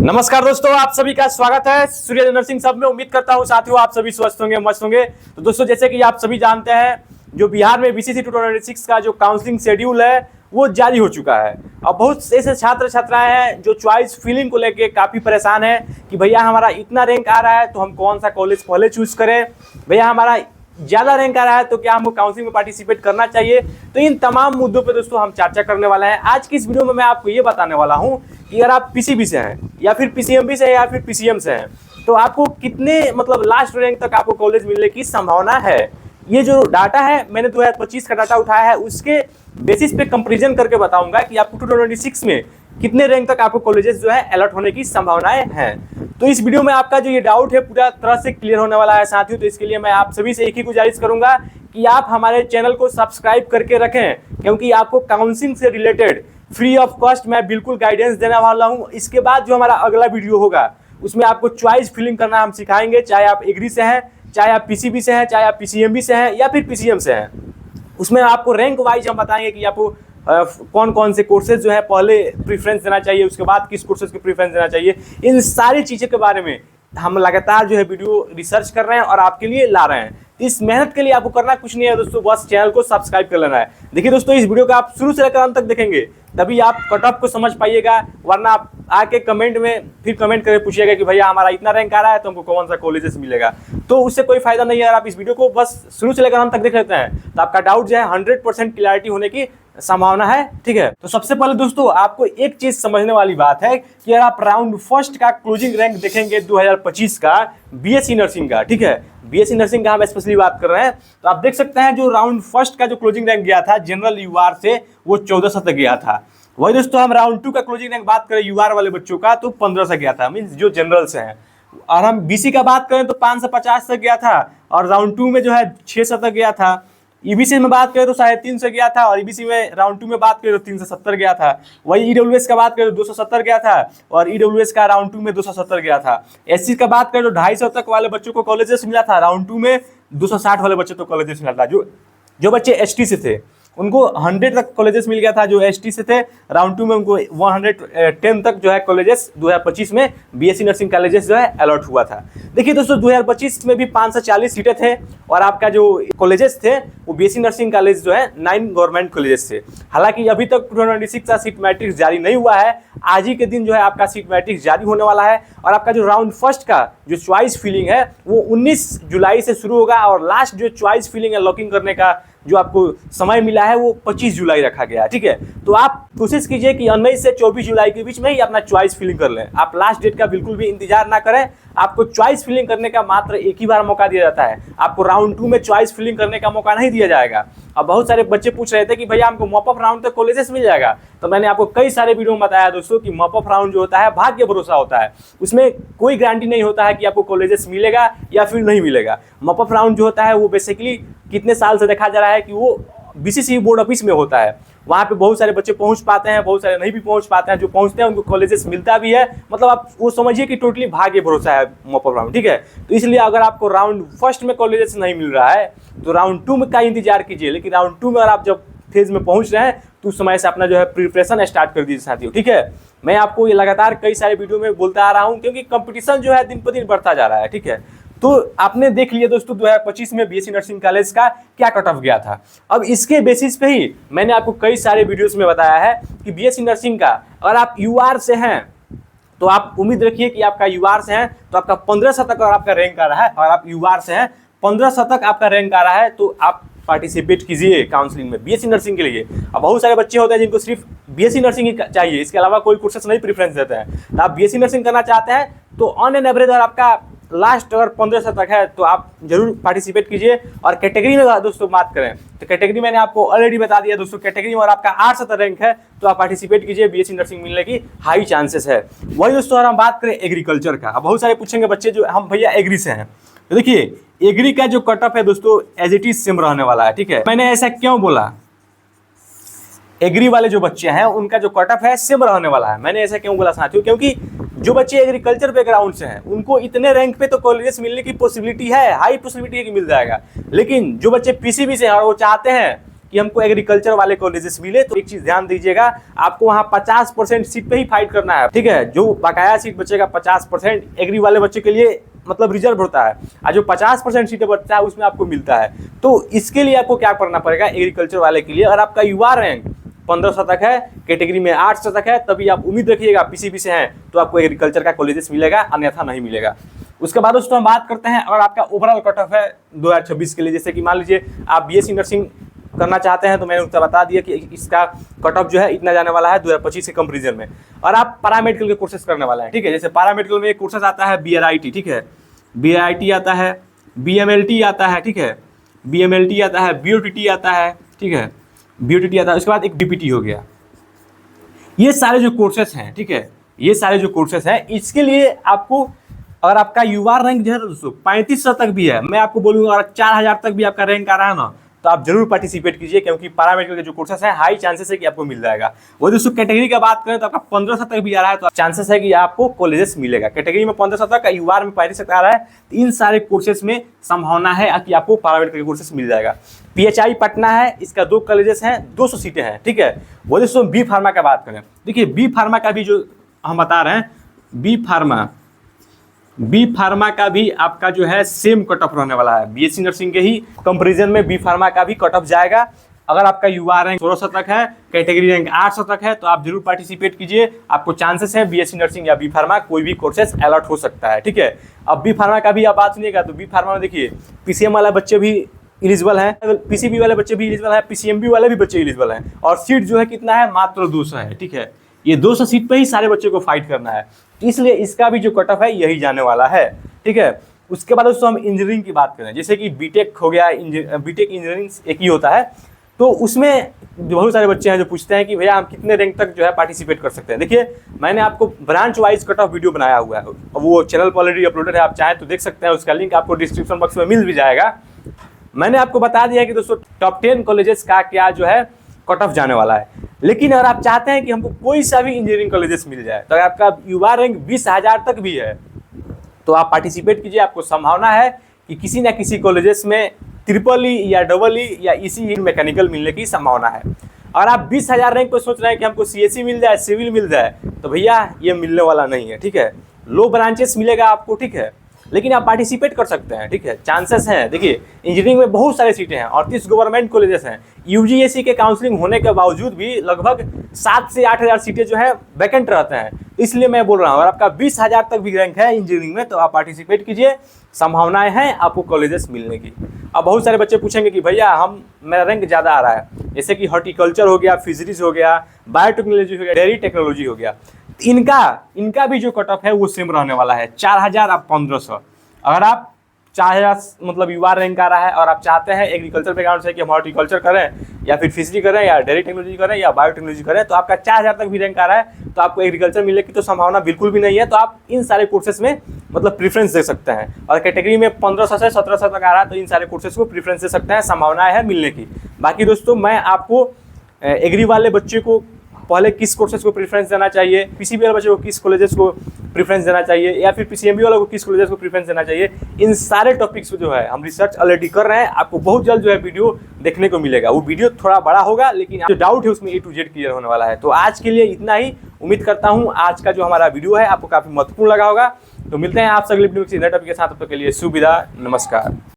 नमस्कार दोस्तों, आप सभी का स्वागत है सूर्य नर्सिंग सब में। उम्मीद करता हूं साथियों आप सभी स्वस्थ होंगे, मस्त होंगे। तो दोस्तों, जैसे कि आप सभी जानते हैं, जो बिहार में बीसीसी 2026 का जो काउंसलिंग शेड्यूल है वो जारी हो चुका है। अब बहुत से ऐसे छात्र छात्राएं हैं जो चॉइस फिलिंग को लेके काफ़ी परेशान है कि भैया हमारा इतना रैंक आ रहा है तो हम कौन सा कॉलेज पहले चूज करें, भैया हमारा ज़्यादा रैंक आ रहा है तो क्या हमको काउंसलिंग में पार्टिसिपेट करना चाहिए। तो इन तमाम मुद्दों पे दोस्तों हम चर्चा करने वाले हैं। आज की इस वीडियो में मैं आपको ये बताने वाला हूँ कि अगर आप पीसीबी से हैं या फिर पीसीएमबी से या फिर पीसीएम से हैं तो आपको कितने लास्ट रैंक तक आपको कॉलेज मिलने की संभावना है। ये जो डाटा है मैंने 2025 का डाटा उठाया है, उसके बेसिस पे कंपेरिजन करके बताऊंगा कि आपको 2026 में कितने रैंक तक आपको कॉलेजेस जो है अलर्ट होने की संभावनाएं हैं। तो इस वीडियो में आपका जो ये डाउट है पूरा तरह से क्लियर होने वाला है साथियों। तो इसके लिए मैं आप सभी से एक ही गुजारिश करूंगा कि आप हमारे चैनल को सब्सक्राइब करके रखें, क्योंकि आपको काउंसलिंग से रिलेटेड फ्री ऑफ कॉस्ट मैं बिल्कुल गाइडेंस देने वाला हूँ। इसके बाद जो हमारा अगला वीडियो होगा उसमें आपको चॉइस फिलिंग करना हम सिखाएंगे, चाहे आप एग्री से हैं, चाहे आप पीसीबी से हैं, चाहे आप पीसीएमबी से हैं या फिर पीसीएम से हैं। उसमें आपको रैंक वाइज हम बताएंगे कि आपको कौन कौन से कोर्सेज जो है पहले प्रीफरेंस देना चाहिए, उसके बाद किस कोर्सेज को प्रीफरेंस देना चाहिए। इन सारी चीज़ों के बारे में हम लगातार जो है वीडियो रिसर्च कर रहे हैं और आपके लिए ला रहे हैं। इस मेहनत के लिए आपको करना कुछ नहीं है दोस्तों, बस चैनल को सब्सक्राइब कर लेना है। देखिए दोस्तों, इस वीडियो को आप शुरू से लेकर अंत तक देखेंगे तभी आप कट ऑफ को समझ पाइएगा, वरना आप आके कमेंट में फिर कमेंट करके पूछिएगा कि भैया हमारा इतना रैंक आ रहा है तो हमको कौन सा कॉलेजेस मिलेगा। तो उससे कोई फायदा नहीं है। अगर आप इस वीडियो को बस शुरू से लेकर अंत तक देख लेते हैं तो आपका डाउट जो है 100% क्लियरिटी होने की संभावना है। ठीक है, तो सबसे पहले दोस्तों आपको एक चीज समझने वाली बात है कि अगर आप राउंड फर्स्ट का क्लोजिंग रैंक देखेंगे 2025 का बीएससी नर्सिंग का, ठीक है, बीएससी नर्सिंग का हम स्पेशली बात कर रहे हैं, तो आप देख सकते हैं जो राउंड फर्स्ट का जो क्लोजिंग रैंक गया था जनरल यूआर से वो 1400 तक गया था। वही दोस्तों हम राउंड 2 का क्लोजिंग रैंक बात करें यूआर वाले बच्चों का तो 1500 गया था, मीन्स जो जनरल से हैं। और हम बीसी का बात करें तो 550 तक गया था और राउंड 2 में जो है 600 तक गया था। ईबीसी में बात करें तो 350 गया था और ईबीसी में राउंड 2 में बात करें तो 370 गया था। वही ईडब्ल्यूएस का बात करें तो 270 गया था और ईडब्ल्यूएस का राउंड 2 में 270 गया था। एससी का बात करें तो 250 तक वाले बच्चों को कॉलेजेस मिला था, राउंड 2 में 260 वाले बच्चों को कॉलेजेस मिला था। जो बच्चे एसटी से थे उनको 100 तक कॉलेजेस मिल गया था, जो एसटी से थे राउंड 2 में उनको 110 तक जो है कॉलेजेस 2025 में बीएससी नर्सिंग कॉलेजेस जो है अलॉट हुआ था। देखिए दोस्तों 2025 में भी 540 सीटें थे और आपका जो कॉलेजेस थे वो बीएससी नर्सिंग कॉलेज जो है 9 गवर्नमेंट कॉलेजेस थे। हालांकि अभी तक 2026 का सीट मैट्रिक्स जारी नहीं हुआ है, आज ही के दिन जो है आपका सीट मैट्रिक्स जारी होने वाला है और आपका जो राउंड फर्स्ट का जो चॉइस फिलिंग है वो 19 जुलाई से शुरू होगा और लास्ट जो चॉइस फिलिंग है लॉकिंग करने का जो आपको समय मिला है वो 25 जुलाई रखा गया है। ठीक है, तो आप कोशिश कीजिए कि 19 से 24 जुलाई के बीच में ही अपना चॉइस फिलिंग कर लें। आप लास्ट डेट का बिल्कुल भी इंतजार ना करें। आपको चॉइस फिलिंग करने का मात्र एक ही बार मौका दिया जाता है, आपको राउंड 2 में चॉइस फिलिंग करने का मौका नहीं दिया जाएगा। अब बहुत सारे बच्चे पूछ रहे थे कि भैया हमको मॉप अप राउंड तक कॉलेजेस मिल जाएगा, तो मैंने आपको कई सारे वीडियो में बताया दोस्तों कि मॉप अप राउंड जो होता है भाग्य भरोसा होता है, उसमें कोई गारंटी नहीं होता है कि आपको कॉलेजेस मिलेगा या फिर नहीं मिलेगा। मॉप अप राउंड जो होता है वो बेसिकली कितने साल से देखा जा रहा है कि वो बीसीसी बोर्ड ऑफिस में होता है, वहाँ पे बहुत सारे बच्चे पहुँच पाते हैं, बहुत सारे नहीं भी पहुँच पाते हैं। जो पहुँचते हैं उनको कॉलेजेस मिलता भी है, मतलब आप वो समझिए कि टोटली भाग्य भरोसा है मॉप अप राउंड। ठीक है, तो इसलिए अगर आपको राउंड फर्स्ट में कॉलेजेस नहीं मिल रहा है तो राउंड 2 में का इंतजार कीजिए, लेकिन राउंड 2 में अगर आप जब फेज में पहुँच रहे हैं तो उस समय से अपना जो है प्रिपरेशन स्टार्ट कर दीजिए साथियों। ठीक है, मैं आपको ये लगातार कई सारे वीडियो में बोलता आ रहा हूँ क्योंकि कंपटीशन जो है दिन पर दिन बढ़ता जा रहा है। ठीक है, तो आपने देख लिया दोस्तों 2025 में बीएससी नर्सिंग कॉलेज का क्या कट ऑफ गया था। अब इसके बेसिस पे ही मैंने आपको कई सारे वीडियोस में बताया है कि बीएससी नर्सिंग का अगर आप यूआर से हैं तो आप उम्मीद रखिए कि आपका यूआर से हैं तो आपका 1500 तक अगर आपका रैंक आ रहा है और आप यूआर से हैं 1500 तक आपका रैंक आ रहा है तो आप पार्टिसिपेट कीजिए काउंसलिंग में बीएससी नर्सिंग के लिए। अब बहुत सारे बच्चे होते हैं जिनको सिर्फ बीएससी नर्सिंग ही चाहिए, इसके अलावा कोई कोर्सेस नहीं प्रेफरेंस देते हैं। तो आप बीएससी नर्सिंग करना चाहते हैं तो ऑन एन एवरेज अगर आपका लास्ट अगर 1500 तक है तो आप जरूर पार्टिसिपेट कीजिए। और कैटेगरी में दोस्तों बात करें तो कैटेगरी मैंने आपको ऑलरेडी बता दिया दोस्तों, कैटेगरी में अगर आपका 800 तक रैंक है तो आप पार्टिसिपेट कीजिए, बीएससी नर्सिंग मिलने की हाई चांसेस है। वही दोस्तों अगर हम बात करें एग्रीकल्चर का, अब बहुत सारे पूछेंगे बच्चे जो हम भैया एग्री से हैं, तो देखिए एग्री का जो कट ऑफ है दोस्तों एज इट इज सेम रहने वाला है। ठीक है, मैंने ऐसा क्यों बोला, एग्री वाले जो बच्चे हैं उनका जो कट ऑफ है सेम रहने वाला है। मैंने ऐसा क्यों बोला साथियों, क्योंकि जो बच्चे एग्रीकल्चर बैकग्राउंड से हैं उनको इतने रैंक पे तो कॉलेजेस मिलने की पॉसिबिलिटी है, हाई पॉसिबिलिटी है कि मिल जाएगा। लेकिन जो बच्चे पीसीबी से हैं और वो चाहते हैं कि हमको एग्रीकल्चर वाले कॉलेजेस मिले, तो एक चीज ध्यान दीजिएगा, आपको वहाँ 50% सीट पे ही फाइट करना है, ठीक है। जो बकाया सीट बचेगा 50% एग्री वाले बच्चे के लिए मतलब रिजर्व होता है, और जो 50% सीटें बचता है उसमें आपको मिलता है। तो इसके लिए आपको क्या करना पड़ेगा, एग्रीकल्चर वाले के लिए अगर आपका युवा रैंक 1500 तक है, कैटेगरी में 800 तक है, तभी आप उम्मीद रखिएगा पीसीबी से हैं तो आपको एग्रीकल्चर का कॉलेजेस मिलेगा, अन्यथा नहीं मिलेगा। उसके बाद दोस्तों हम बात करते हैं अगर आपका ओवरऑल कट ऑफ है 2026 के लिए, जैसे कि मान लीजिए आप बीएससी नर्सिंग करना चाहते हैं, तो मैंने उसका बता दिया कि इसका कट ऑफ जो है इतना जाने वाला है 2025 के कंपेरिजन में। और आप पैरामेडिकल के कोर्सेज करने वाला है, ठीक है। जैसे पैरामेडिकल में एक कोर्सेज आता है BRIT, ठीक है, BRIT आता है, BMLT आता है, ठीक है, BMLT आता है, BOTT आता है, ठीक है, BOTT आता है। उसके बाद एक DPT हो गया। ये सारे जो कोर्सेस हैं, ठीक है, ये सारे जो कोर्सेस हैं, इसके लिए आपको अगर आपका युवा रैंक जो है दोस्तों 3500 तक भी है, मैं आपको बोलूँगा अगर 4000 तक भी आपका रैंक आ रहा है ना, तो आप जरूर पार्टिसिपेट कीजिए, क्योंकि पैरामेडिकल के जो कोर्सेस हैं हाई चांसेस है कि आपको मिल जाएगा। वो दोस्तों कैटेगरी का बात करें तो आपका 1500 तक भी आ रहा है, तो चांसेस है कि आपको कॉलेजेस मिलेगा। कैटेगरी में 1500 तक, युवा में 3500 तक आ रहा है, तो इन सारे कोर्सेस में संभावना है कि आपको पैरामेडिकल के कोर्सेस मिल जाएगा। PHI पटना है, इसका 2 कॉलेजेस हैं, 200 सीटें हैं, ठीक है। वो दोस्तों बी फार्मा का बात करें, देखिए बी फार्मा का भी जो हम बता रहे हैं, बी फार्मा का भी आपका जो है सेम कट ऑफ रहने वाला है। बीएससी नर्सिंग के ही कंपैरिजन में बी फार्मा का भी कट ऑफ जाएगा। अगर आपका युवा रैंक 1600 तक है, कैटेगरी रैंक 800 तक है, तो आप जरूर पार्टिसिपेट कीजिए। आपको चांसेस है बीएससी नर्सिंग या बी फार्मा कोई भी कोर्सेस अलॉट हो सकता है, ठीक है। अब बी फार्मा का भी आप बात सुनिएगा, तो बी फार्मा में देखिए PCM वाला बच्चे भी एलिजिबल है, PCB वाले बच्चे भी एलिजिबल है, PCMB वाले भी बच्चे एलिजिबल हैं, और सीट जो है कितना है, मात्र 200 है, ठीक है। ये 200 सीट पे ही सारे बच्चे को फाइट करना है, इसलिए इसका भी जो कट ऑफ है यही जाने वाला है, ठीक है। उसके बाद दोस्तों हम इंजीनियरिंग की बात करें, जैसे कि बीटेक हो गया, बीटेक इंजीनियरिंग एक ही होता है, तो उसमें जो बहुत सारे बच्चे हैं जो पूछते हैं कि भैया हम कितने रैंक तक जो है पार्टिसिपेट कर सकते हैं। देखिए मैंने आपको branch wise cut off video बनाया हुआ है, वो चैनल पर ऑलरेडी अपलोडेड है, आप चाहें तो देख सकते हैं, उसका लिंक आपको डिस्क्रिप्शन बॉक्स में मिल भी जाएगा। मैंने आपको बता दिया कि दोस्तों टॉप 10 कॉलेजेस का क्या जो है कट ऑफ जाने वाला है। लेकिन अगर आप चाहते हैं कि हमको कोई सा भी इंजीनियरिंग कॉलेजेस मिल जाए, तो अगर आपका युवा रैंक 20,000 तक भी है, तो आप पार्टिसिपेट कीजिए। आपको संभावना है कि किसी ना किसी कॉलेजेस में EEE या EE या ECE मैकेनिकल मिलने की संभावना है। अगर आप 20,000 रैंक पर सोच रहे हैं कि हमको CSE मिल जाए, सिविल मिल जाए, तो भैया ये मिलने वाला नहीं है, ठीक है। लो ब्रांचेस मिलेगा आपको, ठीक है, लेकिन आप पार्टिसिपेट कर सकते हैं, ठीक है, चांसेस हैं। देखिए इंजीनियरिंग में बहुत सारी सीटें हैं, 38 गवर्नमेंट कॉलेजेस हैं, UGAC के काउंसलिंग होने के बावजूद भी लगभग 7 से 8,000 सीटें जो है वैकेंट रहते हैं। इसलिए मैं बोल रहा हूँ अगर आपका 20,000 तक भी रैंक है इंजीनियरिंग में, तो आप पार्टिसिपेट कीजिए, संभावनाएं हैं आपको कॉलेजेस मिलने की। अब बहुत सारे बच्चे पूछेंगे कि भैया मेरा रैंक ज़्यादा आ रहा है, जैसे कि हॉर्टिकल्चर हो गया, फिशरीज हो गया, बायोटेक्नोलॉजी हो गया, डेयरी टेक्नोलॉजी हो गया, इनका भी जो कट ऑफ है वो सेम रहने वाला है, 4000 और 1500। अगर आप 4000 मतलब युवा रैंक आ रहा है और आप चाहते हैं एग्रीकल्चर बैकग्राउंड से कि हम हॉर्टिकल्चर करें या फिर फिशरी करें या डेयरी टेक्नोलॉजी करें या बायोटेक्नोलॉजी करें, तो आपका 4000 तक भी रैंक आ रहा है, तो आपको एग्रीकल्चर मिलने की तो संभावना बिल्कुल भी नहीं है। तो आप इन सारे कोर्सेज में मतलब प्रीफरेंस दे सकते हैं। और कैटेगरी में 1500 से 1700 तक आ रहा है, तो इन सारे कोर्सेज को प्रीफरेंस दे सकते हैं, संभावनाएं है मिलने की। बाकी दोस्तों मैं आपको एग्री वाले बच्चे को पहले किस कोर्सेज को प्रेफरेंस देना चाहिए, पीसीबी वाले बच्चे को किस कॉलेजेस को प्रेफरेंस देना चाहिए, या फिर पीसीएमबी वालों को किस कॉलेजेस को प्रेफरेंस देना चाहिए, इन सारे टॉपिक्स पे जो है हम रिसर्च ऑलरेडी कर रहे हैं। आपको बहुत जल्द जो है वीडियो देखने को मिलेगा। वो वीडियो थोड़ा बड़ा होगा, लेकिन जो डाउट है उसमें A to Z क्लियर होने वाला है। तो आज के लिए इतना ही। उम्मीद करता हूँ आज का जो हमारा वीडियो है आपको काफी महत्वपूर्ण लगा होगा। तो मिलते हैं आपसे अगले वीडियो में किसी नए टॉपिक के साथ। तब तक के लिए सुविधा, नमस्कार।